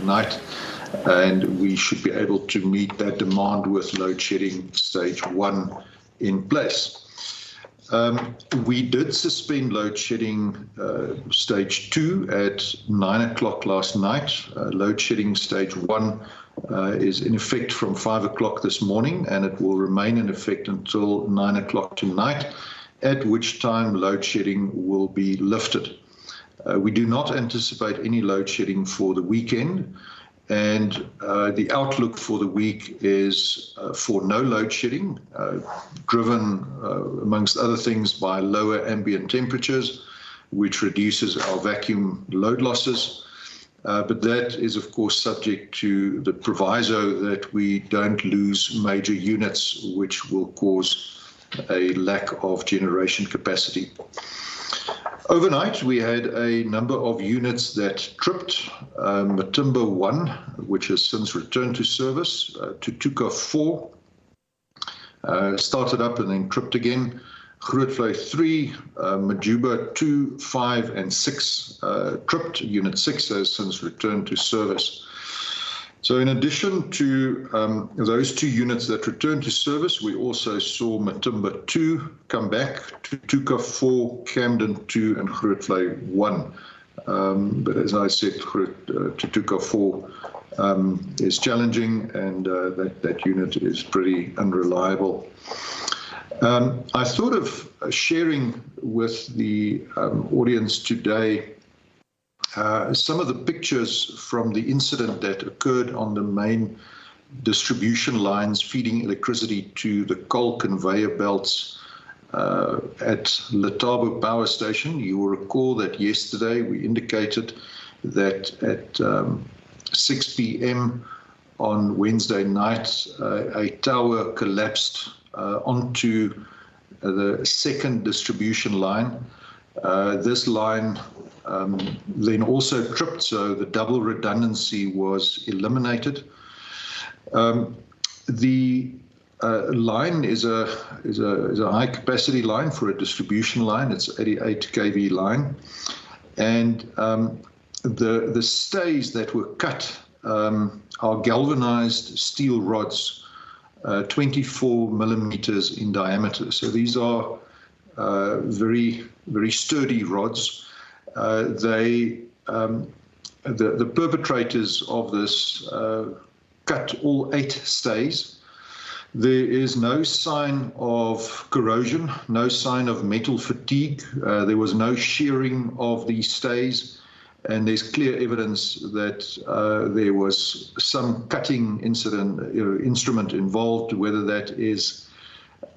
night, and we should be able to meet that demand with load shedding stage 1 in place. We did suspend load shedding stage 2 at 9 o'clock last night. Load shedding stage 1 is in effect from 5 o'clock this morning, and it will remain in effect until 9 o'clock tonight, at which time load shedding will be lifted. We do not anticipate any load shedding for the weekend, and the outlook for the week is for no load shedding, driven, amongst other things, by lower ambient temperatures, which reduces our vacuum load losses. But that is, of course, subject to the proviso that we don't lose major units, which will cause a lack of generation capacity. Overnight, we had a number of units that tripped. Matimba 1, which has since returned to service, Tutuka 4, started up and then tripped again. Grootvlei 3, Majuba 2, 5, and 6 tripped. Unit 6 has since returned to service. So in addition to those 2 units that returned to service, we also saw Matimba 2 come back, Tutuka 4, Camden 2, and Grootvlei 1. But as I said, Tutuka 4 is challenging, and that unit is pretty unreliable. I thought of sharing with the audience today some of the pictures from the incident that occurred on the main distribution lines feeding electricity to the coal conveyor belts at Letabo Power Station. You will recall that yesterday we indicated that at 6 p.m. on Wednesday night, a tower collapsed onto the second distribution line. This line then also tripped, so the double redundancy was eliminated. The line is a high capacity line for a distribution line. It's 88 kV line, and the stays that were cut are galvanized steel rods, 24 millimeters in diameter. So these are very sturdy rods. The perpetrators of this cut all 8 stays. There is no sign of corrosion, no sign of metal fatigue. There was no shearing of these stays, and there's clear evidence that there was some cutting instrument involved, whether that is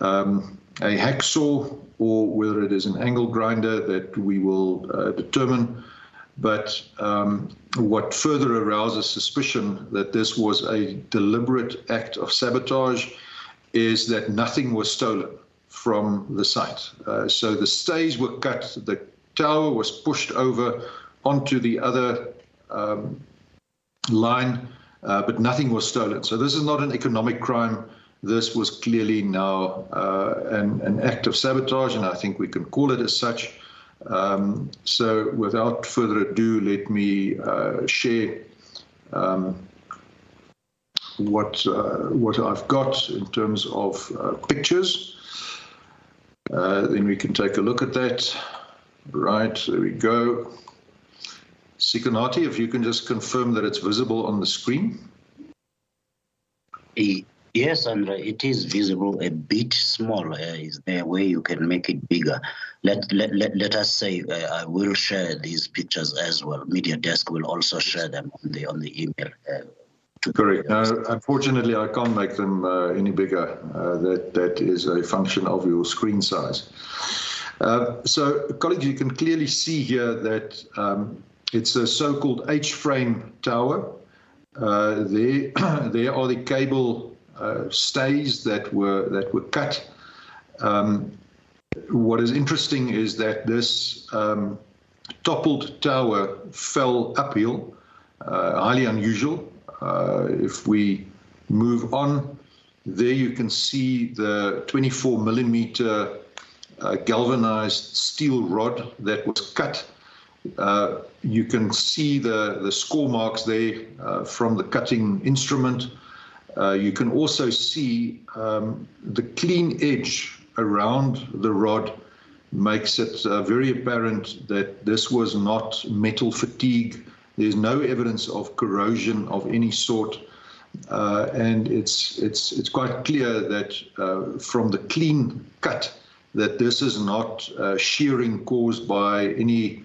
a hacksaw or whether it is an angle grinder that we will determine. But what further arouses suspicion that this was a deliberate act of sabotage is that nothing was stolen from the site. So the stays were cut, the tower was pushed over onto the other line, but nothing was stolen. So this is not an economic crime. This was clearly now an act of sabotage, and I think we can call it as such. So without further ado, let me share what I've got in terms of pictures. Then we can take a look at that. Right, there we go. Sikanati, if you can just confirm that it's visible on the screen. Yes, Andre, it is visible, a bit small. Is there a way you can make it bigger? Let us say I will share these pictures as well. Media Desk will also share them on the email. Correct. No, unfortunately, I can't make them any bigger. That is a function of your screen size. So, colleagues, you can clearly see here that it's a so-called H-frame tower. There are the cable stays that were cut. What is interesting is that this toppled tower fell uphill, highly unusual. If we move on, there you can see the 24 millimeter galvanized steel rod that was cut. You can see the score marks there from the cutting instrument. You can also see the clean edge around the rod makes it very apparent that this was not metal fatigue. There's no evidence of corrosion of any sort. And it's quite clear that from the clean cut that this is not shearing caused by any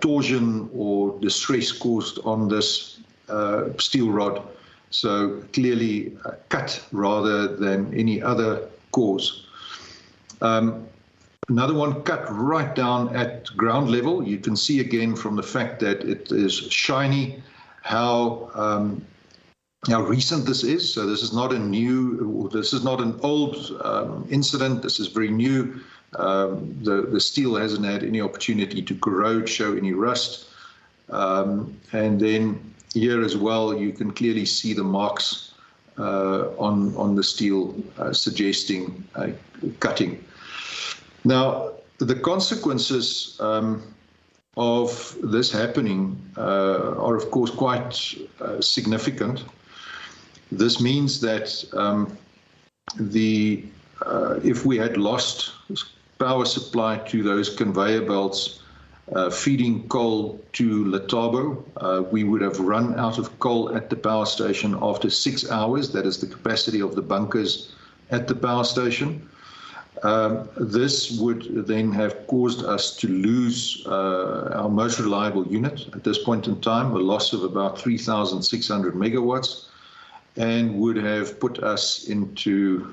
torsion or distress caused on this steel rod. So clearly cut rather than any other cause. Another one cut right down at ground level. You can see again from the fact that it is shiny how recent this is. So this is not a new, this is not an old incident. This is very new. The steel hasn't had any opportunity to corrode, show any rust. And then here as well, you can clearly see the marks on the steel suggesting cutting. Now, the consequences of this happening are, of course, quite significant. This means that if we had lost power supply to those conveyor belts feeding coal to Letabo, we would have run out of coal at the power station after 6 hours. That is the capacity of the bunkers at the power station. This would then have caused us to lose our most reliable unit at this point in time, a loss of about 3,600 megawatts, and would have put us into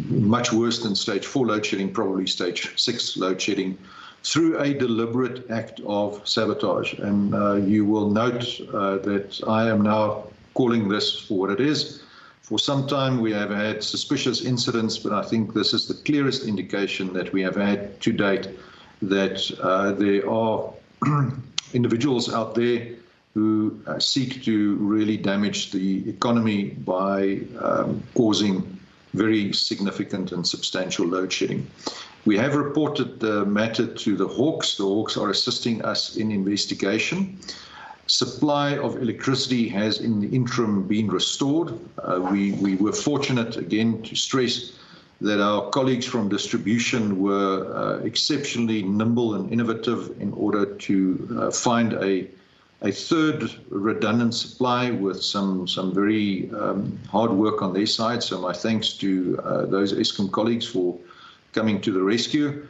much worse than stage 4 load shedding, probably stage 6 load shedding, through a deliberate act of sabotage. And you will note that I am now calling this for what it is. For some time we have had suspicious incidents, but I think this is the clearest indication that we have had to date that there are individuals out there who seek to really damage the economy by causing very significant and substantial load shedding. We have reported the matter to the Hawks. The Hawks are assisting us in investigation. Supply of electricity has in the interim been restored. We were fortunate, again, to stress that our colleagues from distribution were exceptionally nimble and innovative in order to find a third redundant supply with some very hard work on their side. So my thanks to those Eskom colleagues for coming to the rescue.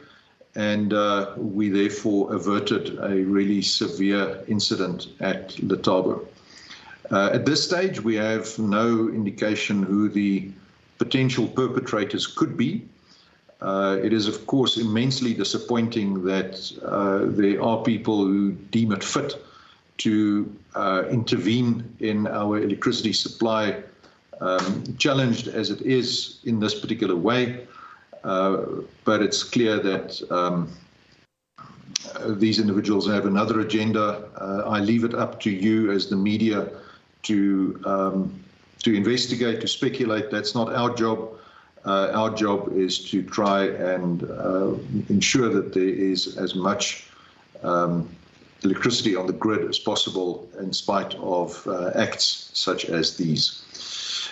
And we therefore averted a really severe incident at Letabo. At this stage, we have no indication who the potential perpetrators could be. It is, of course, immensely disappointing that there are people who deem it fit to intervene in our electricity supply, challenged as it is in this particular way. But it's clear that these individuals have another agenda. I leave it up to you as the media to investigate, to speculate. That's not our job. Our job is to try and ensure that there is as much electricity on the grid as possible in spite of acts such as these.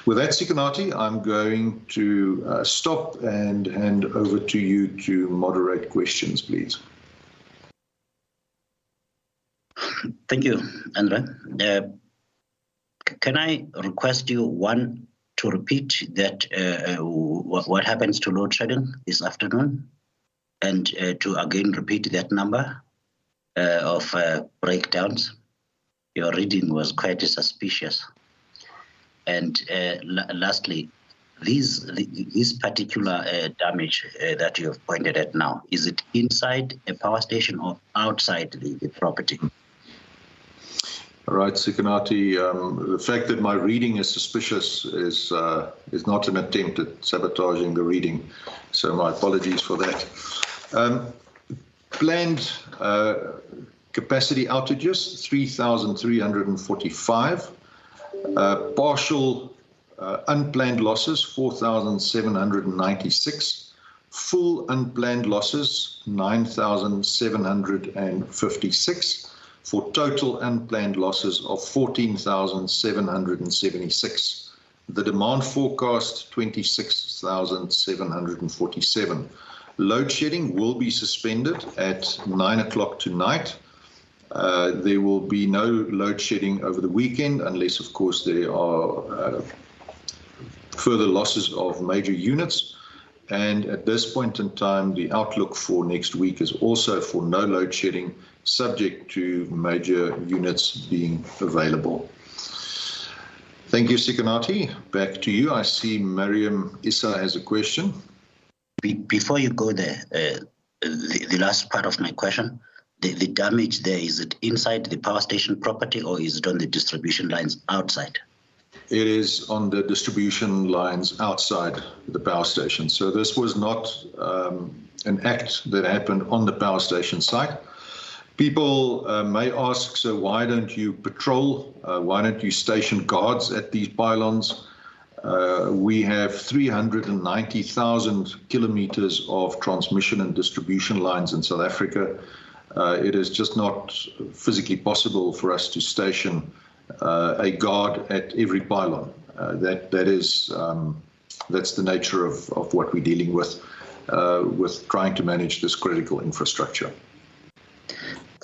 With that, Sikanati, I'm going to stop and hand over to you to moderate questions, please. Thank you, Andre. Can I request you, one, to repeat that what happens to load shedding this afternoon, and to again repeat that number of breakdowns? Your reading was quite suspicious. And lastly, this particular damage that you have pointed at now, is it inside a power station or outside the property? All right, Sikanati, the fact that my reading is suspicious is not an attempt at sabotaging the reading, so my apologies for that. Planned capacity outages, 3,345. Partial unplanned losses, 4,796. Full unplanned losses, 9,756, for total unplanned losses of 14,776. The demand forecast, 26,747. Load shedding will be suspended at 9 o'clock tonight. There will be no load shedding over the weekend unless, of course, there are further losses of major units. And at this point in time, the outlook for next week is also for no load shedding, subject to major units being available. Thank you, Sikanati. Back to you. I see Mariam Issa has a question. Before you go there, the last part of my question, the damage there, is it inside the power station property or is it on the distribution lines outside? It is on the distribution lines outside the power station. So this was not an act that happened on the power station site. People may ask, so why don't you patrol? Why don't you station guards at these pylons? We have 390,000 kilometers of transmission and distribution lines in South Africa. It is just not physically possible for us to station a guard at every pylon. That's the nature of what we're dealing with trying to manage this critical infrastructure.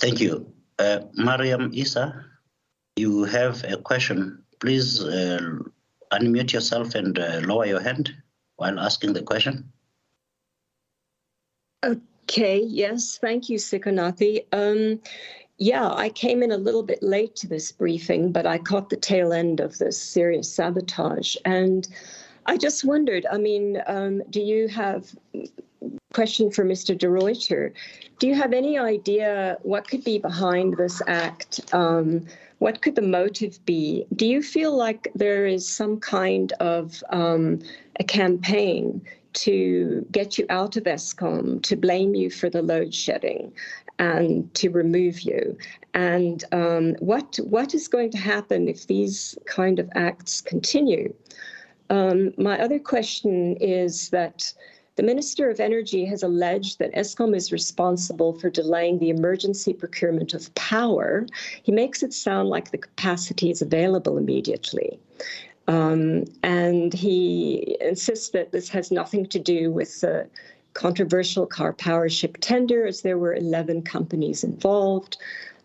Thank you. Mariam Issa, you have a question. Please unmute yourself and lower your hand while asking the question. Okay, yes, thank you, Sikanati. Yeah, I came in a little bit late to this briefing, but I caught the tail end of this serious sabotage. And I just wondered, I mean, do you have, question for Mr. De Ruyter, do you have any idea what could be behind this act? What could the motive be? Do you feel like there is some kind of a campaign to get you out of Eskom, to blame you for the load shedding and to remove you? And what is going to happen if these kind of acts continue? My other question is that the Minister of Energy has alleged that Eskom is responsible for delaying the emergency procurement of power. He makes it sound like the capacity is available immediately. And he insists that this has nothing to do with the controversial car power ship tender, as there were 11 companies involved.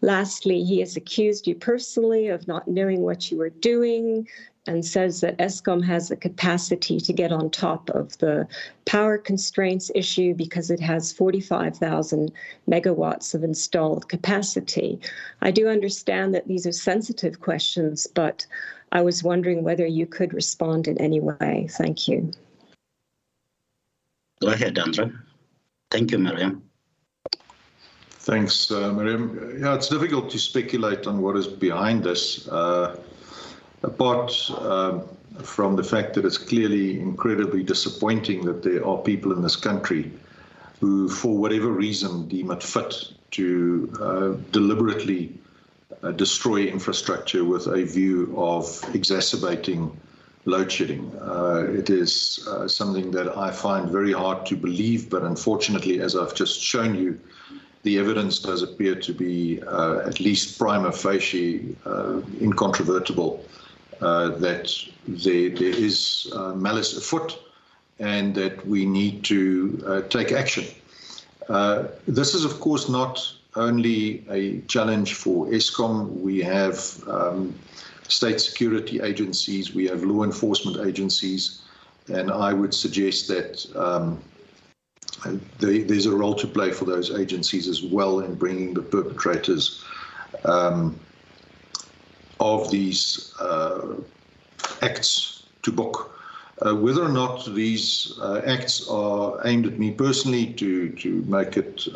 Lastly, he has accused you personally of not knowing what you were doing and says that Eskom has the capacity to get on top of the power constraints issue because it has 45,000 megawatts of installed capacity. I do understand that these are sensitive questions, but I was wondering whether you could respond in any way. Thank you. Go ahead, Andrew. Thank you, Mariam. Thanks, Mariam. Yeah, it's difficult to speculate on what is behind this, apart from the fact that it's clearly incredibly disappointing that there are people in this country who, for whatever reason, deem it fit to deliberately destroy infrastructure with a view of exacerbating load shedding. It is something that I find very hard to believe, but unfortunately, as I've just shown you, the evidence does appear to be at least prima facie incontrovertible, that there is malice afoot and that we need to take action. This is, of course, not only a challenge for Eskom. We have state security agencies, we have law enforcement agencies, and I would suggest that there's a role to play for those agencies as well in bringing the perpetrators of these acts to book. Whether or not these acts are aimed at me personally to make it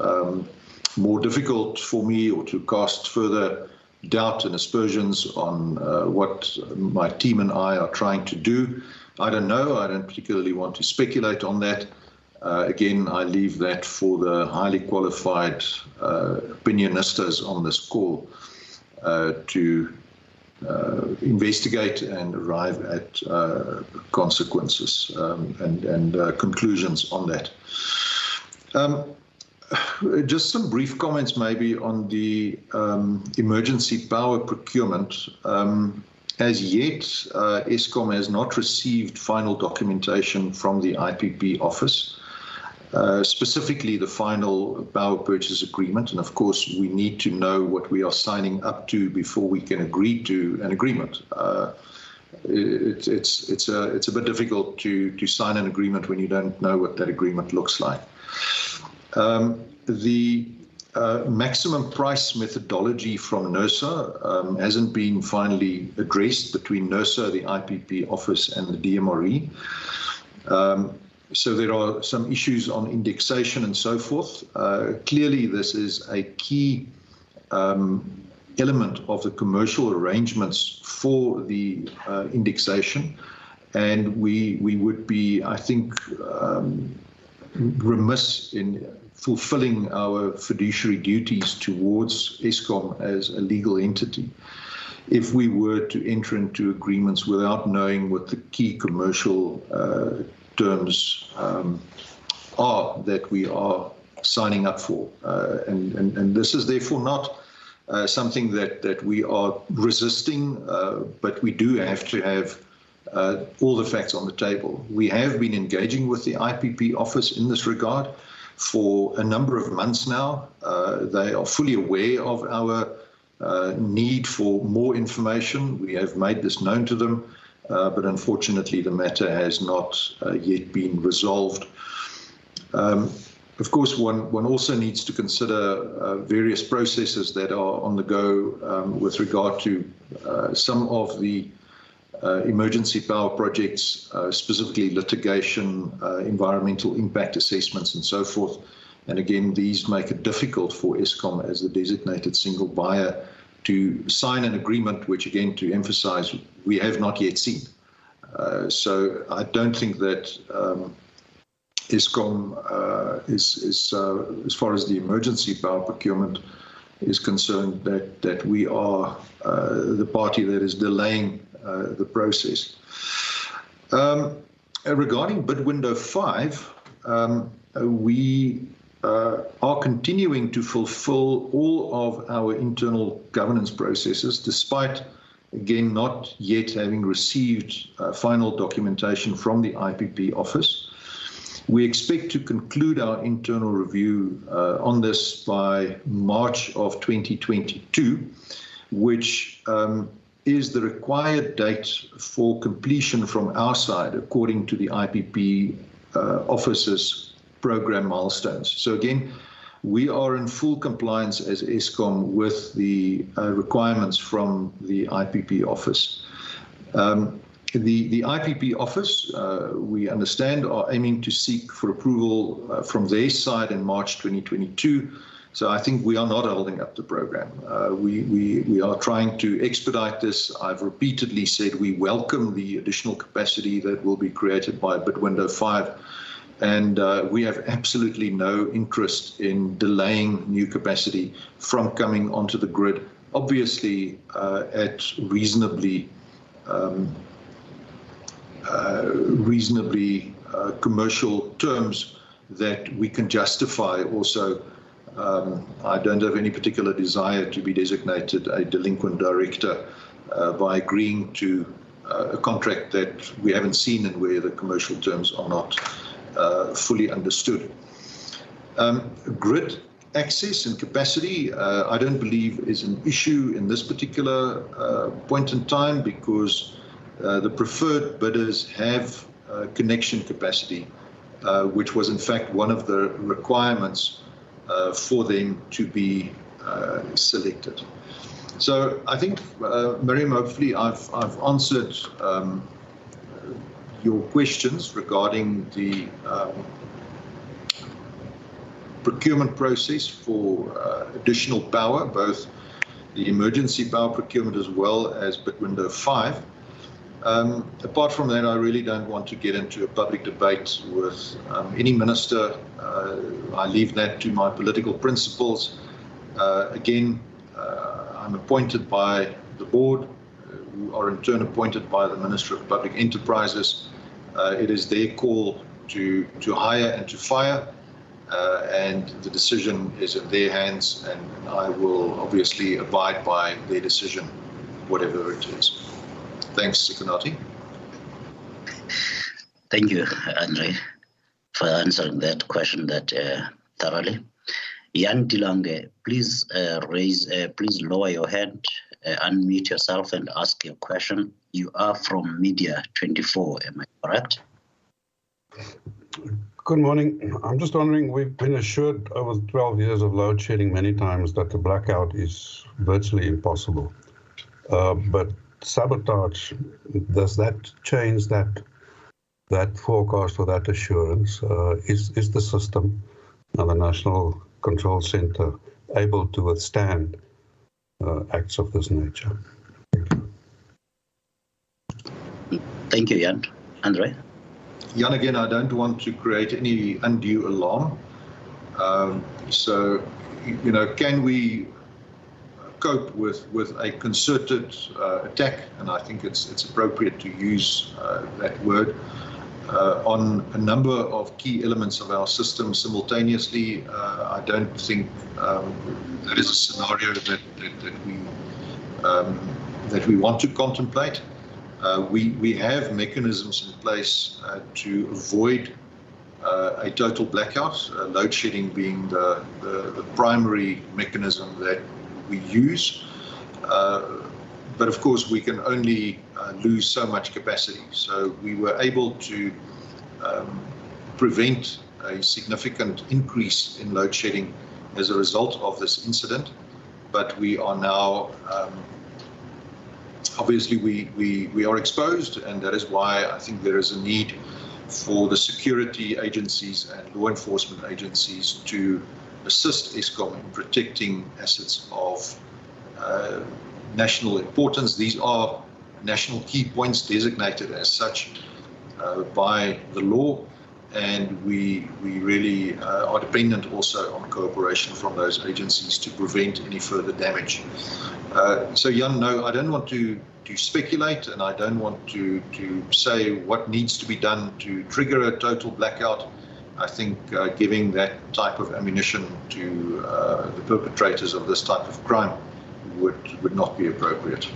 more difficult for me or to cast further doubt and aspersions on what my team and I are trying to do, I don't know. I don't particularly want to speculate on that. Again, I leave that for the highly qualified opinionistas on this call to investigate and arrive at consequences and conclusions on that. Just some brief comments maybe on the emergency power procurement. As yet, Eskom has not received final documentation from the IPP office, specifically the final power purchase agreement. And of course, we need to know what we are signing up to before we can agree to an agreement. It's a bit difficult to sign an agreement when you don't know what that agreement looks like. The maximum price methodology from NERSA hasn't been finally addressed between NERSA, the IPP office, and the DMRE. So there are some issues on indexation and so forth. Clearly, this is a key element of the commercial arrangements for the indexation, and we would be, I think, remiss in fulfilling our fiduciary duties towards Eskom as a legal entity if we were to enter into agreements without knowing what the key commercial terms are that we are signing up for. And this is therefore not something that we are resisting, but we do have to have all the facts on the table. We have been engaging with the IPP office in this regard for a number of months now. They are fully aware of our need for more information. We have made this known to them, but unfortunately the matter has not yet been resolved. Of course, one also needs to consider various processes that are on the go with regard to some of the emergency power projects, specifically litigation, environmental impact assessments, and so forth. And again, these make it difficult for Eskom as the designated single buyer to sign an agreement, which again, to emphasize, we have not yet seen. So I don't think that Eskom is as far as the emergency power procurement is concerned, that we are the party that is delaying the process. Regarding bid window 5, we are continuing to fulfill all of our internal governance processes, despite, again, not yet having received final documentation from the IPP office. We expect to conclude our internal review on this by March of 2022, which is the required date for completion from our side, according to the IPP office's program milestones. So again, we are in full compliance as Eskom with the requirements from the IPP office. The IPP office, we understand, are aiming to seek for approval from their side in March 2022. So I think we are not holding up the program. We are trying to expedite this. I've repeatedly said we welcome the additional capacity that will be created by bid window 5. And we have absolutely no interest in delaying new capacity from coming onto the grid, obviously at reasonably commercial terms that we can justify. Also, I don't have any particular desire to be designated a delinquent director by agreeing to a contract that we haven't seen and where the commercial terms are not fully understood. Grid access and capacity, I don't believe is an issue in this particular point in time, because the preferred bidders have connection capacity, which was in fact one of the requirements for them to be selected. So I think, Miriam, hopefully I've answered your questions regarding the procurement process for additional power, both the emergency power procurement as well as bid window 5. Apart from that, I really don't want to get into a public debate with any minister. I leave that to my political principles. Again, I'm appointed by the board who are in turn appointed by the Minister of Public Enterprises. It is their call to hire and to fire, and the decision is in their hands, and I will obviously abide by their decision, whatever it is. Thanks, Sekonati. Thank you, Andre, for answering that question that thoroughly. Jan Dilange, please please lower your hand, unmute yourself and ask your question. You are from Media 24, am I correct? Good morning. I'm just wondering, we've been assured over 12 years of load shedding many times that the blackout is virtually impossible. But Sabotage, does that change that forecast or that assurance? Is the system, the National Control Center, able to withstand acts of this nature? Thank you, Jan. Andre? Jan, again, I don't want to create any undue alarm. So, you know, can we cope with a concerted attack? And I think it's appropriate to use that word on a number of key elements of our system simultaneously. I don't think that is a scenario that we want to contemplate. We have mechanisms in place to avoid a total blackout, load shedding being the primary mechanism that we use. But of course, we can only lose so much capacity. So we were able to prevent a significant increase in load shedding as a result of this incident. But we are now, obviously, we are exposed, and that is why I think there is a need for the security agencies and law enforcement agencies to assist Eskom in protecting assets of national importance. These are national key points designated as such by the law, and we really are dependent also on cooperation from those agencies to prevent any further damage. So Jan, no, I don't want to speculate, and I don't want to say what needs to be done to trigger a total blackout. I think giving that type of ammunition to the perpetrators of this type of crime would not be appropriate.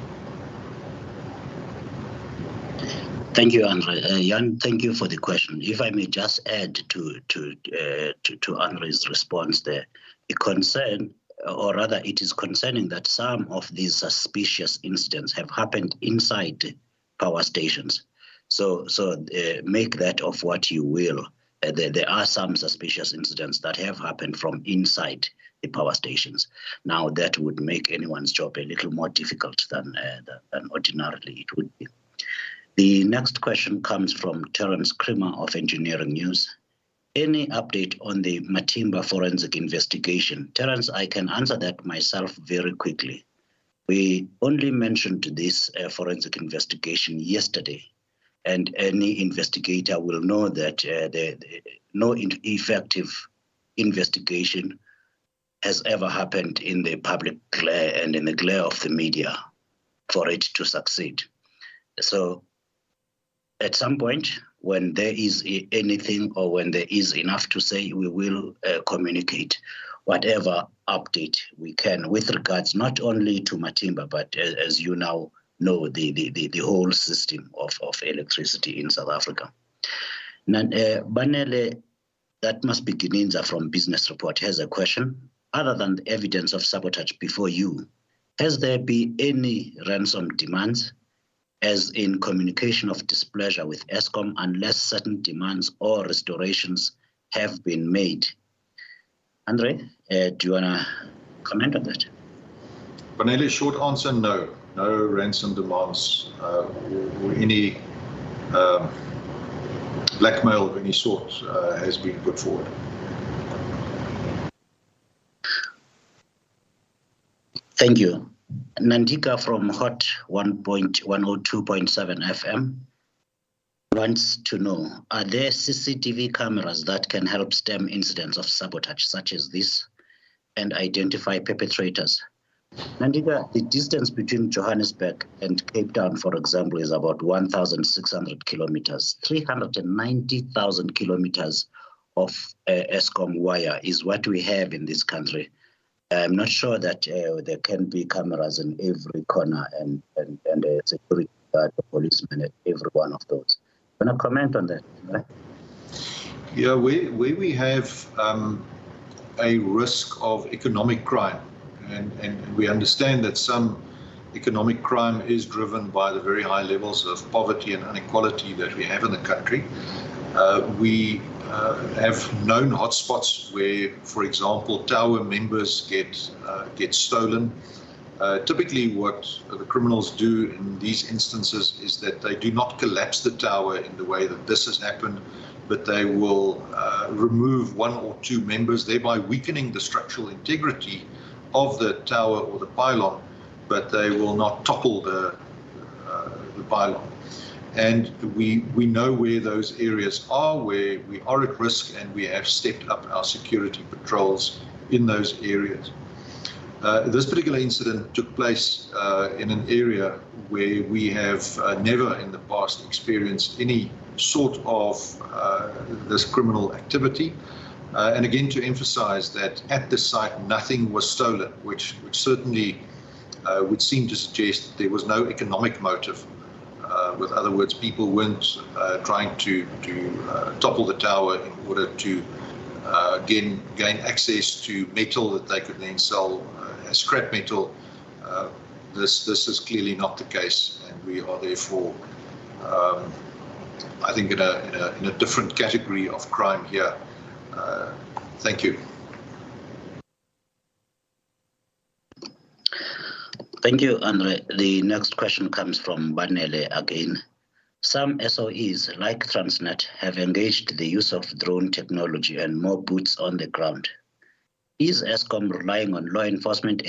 Thank you, Andre. Jan, thank you for the question. If I may just add to Andre's response there, a concern, or rather it is concerning that some of these suspicious incidents have happened inside power stations. So make that of what you will. There are some suspicious incidents that have happened from inside the power stations. Now that would make anyone's job a little more difficult than ordinarily it would be. The next question comes from Terence Creamer of Engineering News. Any update on the Matimba forensic investigation? Terence, I can answer that myself very quickly. We only mentioned this forensic investigation yesterday, and any investigator will know that no effective investigation has ever happened in the public glare and in the glare of the media for it to succeed. So at some point, when there is anything or when there is enough to say, we will communicate whatever update we can with regards not only to Matimba, but as you now know, the whole system of electricity in South Africa. Banele, that must be Gininza from Business Report, has a question. Other than the evidence of sabotage before you, has there been any ransom demands, as in communication of displeasure with Eskom, unless certain demands or restorations have been made? Andre, do you want to comment on that? Banele, short answer, no. No ransom demands or any blackmail of any sort has been put forward. Thank you. Nandika from Hot 102.7 FM wants to know, are there CCTV cameras that can help stem incidents of sabotage such as this and identify perpetrators? Nandika, the distance between Johannesburg and Cape Town, for example, is about 1,600 kilometers. 390,000 kilometers of Eskom wire is what we have in this country. I'm not sure that there can be cameras in every corner and a security guard or policeman at every one of those. Want to comment on that? Right? Yeah, where we have a risk of economic crime, and we understand that some economic crime is driven by the very high levels of poverty and inequality that we have in the country. We have known hotspots where, for example, tower members get stolen. Typically what the criminals do in these instances is that they do not collapse the tower in the way that this has happened, but they will remove one or two members, thereby weakening the structural integrity of the tower or the pylon, but they will not topple the pylon. And we know where those areas are, where we are at risk, and we have stepped up our security patrols in those areas. This particular incident took place in an area where we have never in the past experienced any sort of this criminal activity. And again, to emphasize that at the site, nothing was stolen, which certainly would seem to suggest that there was no economic motive. With other words, people weren't trying to topple the tower in order to gain access to metal that they could then sell as scrap metal. This is clearly not the case, and we are therefore, I think, in a different category of crime here. Thank you. Thank you, Andre. The next question comes from Banele again. Some SOEs, like Transnet, have engaged the use of drone technology and more boots on the ground. Is Eskom relying on law enforcement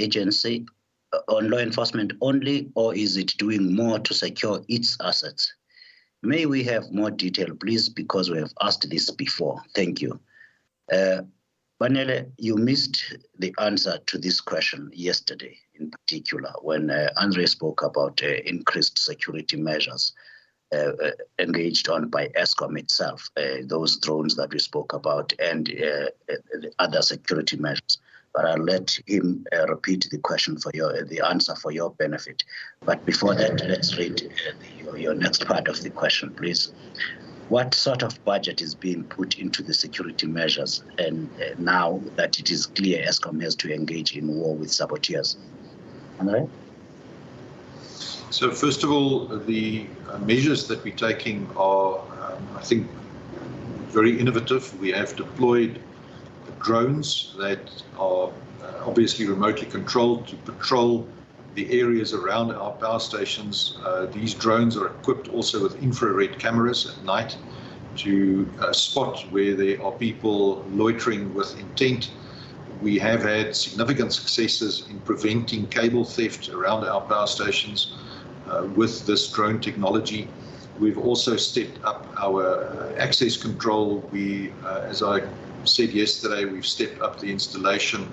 only, or is it doing more to secure its assets? May we have more detail, please, because we have asked this before. Thank you. Banele, you missed the answer to this question yesterday, in particular, when Andre spoke about increased security measures engaged on by Eskom itself, those drones that we spoke about, and other security measures. But I'll let him repeat the question for the answer for your benefit. But before that, let's read your next part of the question, please. What sort of budget is being put into the security measures, and now that it is clear Eskom has to engage in war with saboteurs? Andre? So first of all, the measures that we're taking are, I think, very innovative. We have deployed drones that are obviously remotely controlled to patrol the areas around our power stations. These drones are equipped also with infrared cameras at night to spot where there are people loitering with intent. We have had significant successes in preventing cable theft around our power stations with this drone technology. We've also stepped up our access control. We, as I said yesterday, we've stepped up the installation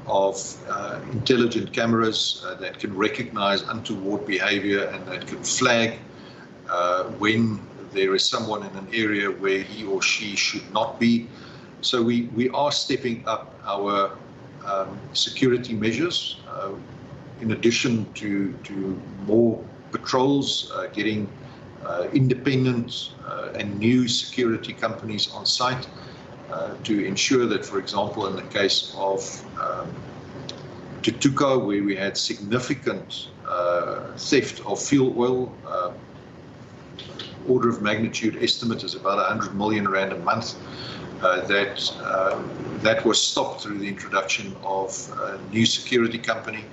of intelligent cameras that can recognize untoward behavior and that can flag when there is someone in an area where he or she should not be. So we are stepping up our security measures in addition to more patrols, getting independent and new security companies on site to ensure that, for example, in the case of Tutuka, where we had significant theft of fuel oil, order of magnitude estimate is about 100 million rand a month, that was stopped through the introduction of a new security company.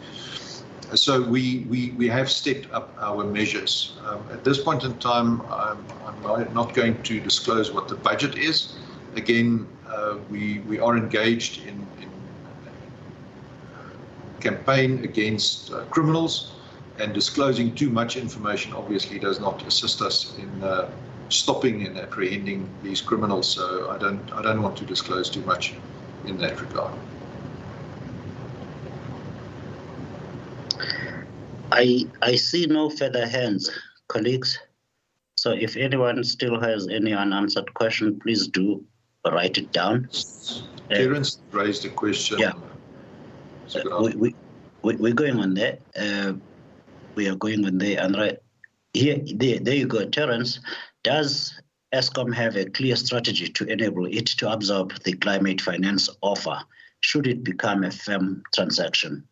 So we have stepped up our measures. At this point in time, I'm not going to disclose what the budget is. Again, we are engaged in campaign against criminals, and disclosing too much information obviously does not assist us in stopping and apprehending these criminals. So I don't want to disclose too much in that regard. I see no further hands, colleagues. So if anyone still has any unanswered question, please do write it down. Terence raised a question. Yeah. We're going on there. We are going on there. And there you go, Terence. Does Eskom have a clear strategy to enable it to absorb the climate finance offer should it become a firm transaction?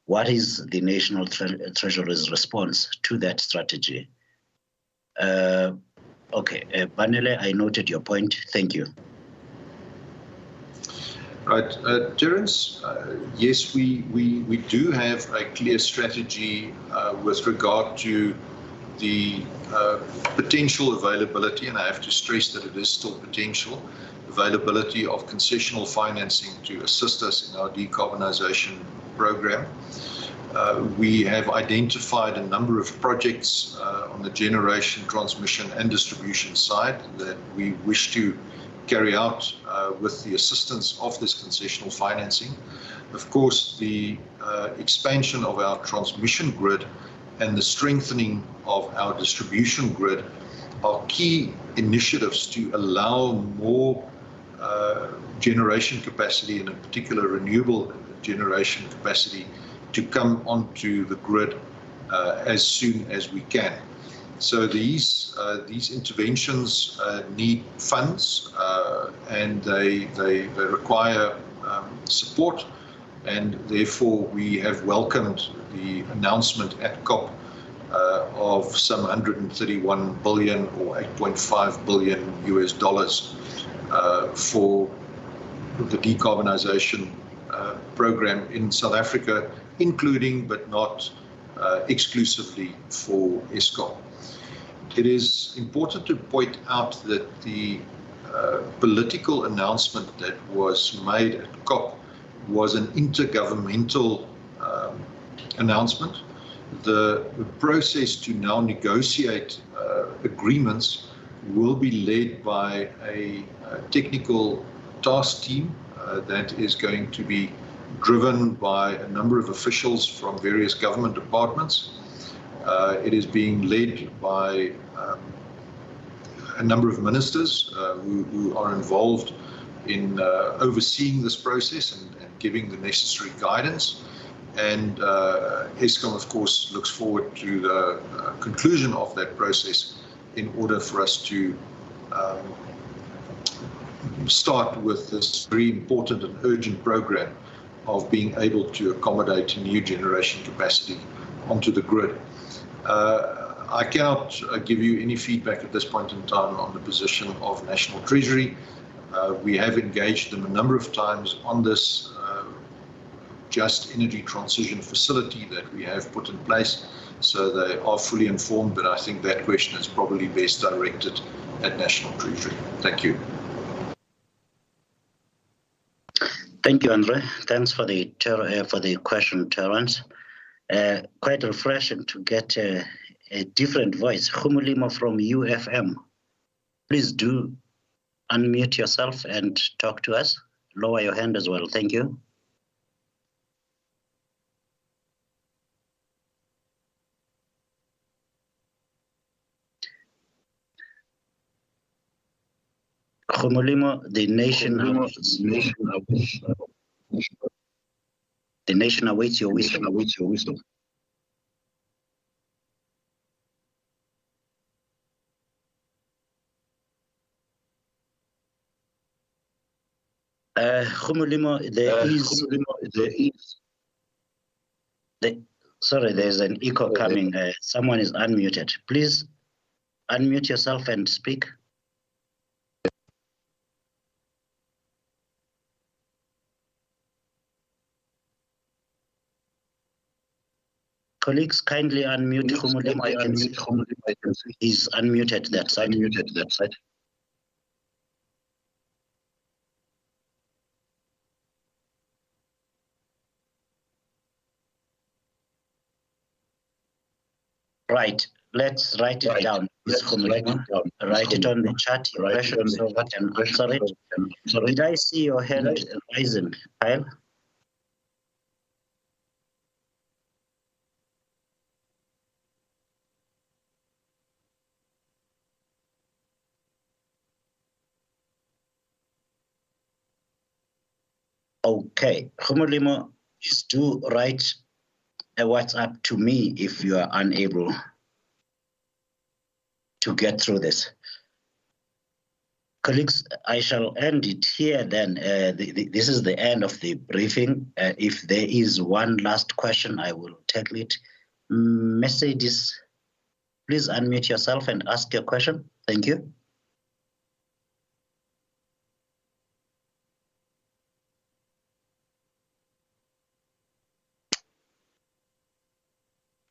What is the National Treasury's response to that strategy? Okay, Banele, I noted your point. Thank you. Right, Terence, yes, we do have a clear strategy with regard to the potential availability, and I have to stress that it is still potential, availability of concessional financing to assist us in our decarbonisation program. We have identified a number of projects on the generation, transmission and distribution side that we wish to carry out with the assistance of this concessional financing. Of course, the expansion of our transmission grid and the strengthening of our distribution grid are key initiatives to allow more generation capacity, and in particular renewable generation capacity, to come onto the grid as soon as we can. So these interventions need funds and they require support, and therefore we have welcomed the announcement at COP of some 131 billion or $8.5 billion US for the decarbonisation program in South Africa, including but not exclusively for Eskom. It is important to point out that the political announcement that was made at COP was an intergovernmental announcement. The process to now negotiate agreements will be led by a technical task team that is going to be driven by a number of officials from various government departments. It is being led by a number of ministers who are involved in overseeing this process and giving the necessary guidance. And Eskom, of course, looks forward to the conclusion of that process in order for us to start with this very important and urgent program of being able to accommodate new generation capacity onto the grid. I cannot give you any feedback at this point in time on the position of National Treasury. We have engaged them a number of times on this just energy transition facility that we have put in place, so they are fully informed, but I think that question is probably best directed at National Treasury. Thank you. Thank you, Andre. Thanks for the question, Terence. Quite refreshing to get a different voice. Khumulimo from UFM. Please do unmute yourself and talk to us. Lower your hand as well. Thank you. Khumulimo, the nation awaits your wisdom. Khumulimo, sorry, there's an echo coming. Someone is unmuted. Please unmute yourself and speak. Colleagues, kindly unmute Khumulimo. I can see he's unmuted that side. Right, let's write it down. Write it on the chat. Impression so we can answer it. Did I see your hand rising, Kyle? Okay, Khumulimo, just do write a WhatsApp to me if you are unable to get through this. Colleagues, I shall end it here then. This is the end of the briefing. If there is one last question, I will tackle it. Mercedes, please unmute yourself and ask your question. Thank you.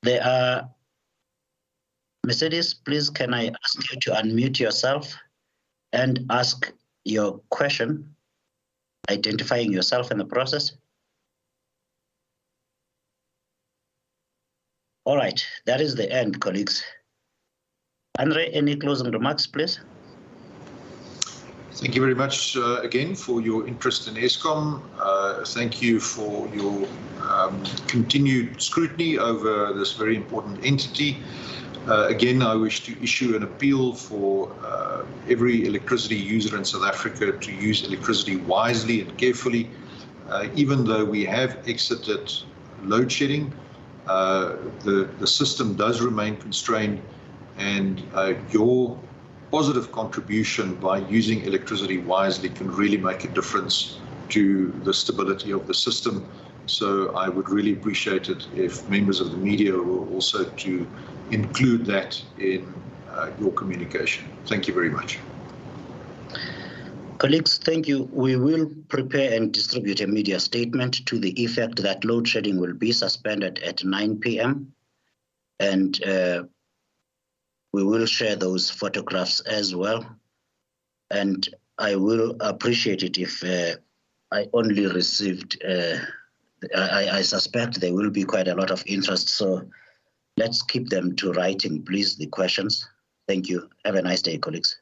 There are, Mercedes, please can I ask you to unmute yourself and ask your question, identifying yourself in the process? All right, that is the end, colleagues. Andre, any closing remarks, please? Thank you very much again for your interest in Eskom. Thank you for your continued scrutiny over this very important entity. Again, I wish to issue an appeal for every electricity user in South Africa to use electricity wisely and carefully. Even though we have exited load shedding, the system does remain constrained, and your positive contribution by using electricity wisely can really make a difference to the stability of the system. So I would really appreciate it if members of the media were also to include that in your communication. Thank you very much. Colleagues, thank you. We will prepare and distribute a media statement to the effect that load shedding will be suspended at 9 p.m. And we will share those photographs as well. And I will appreciate it if I only received, I suspect there will be quite a lot of interest. So let's keep them to writing, please, the questions. Thank you. Have a nice day, colleagues.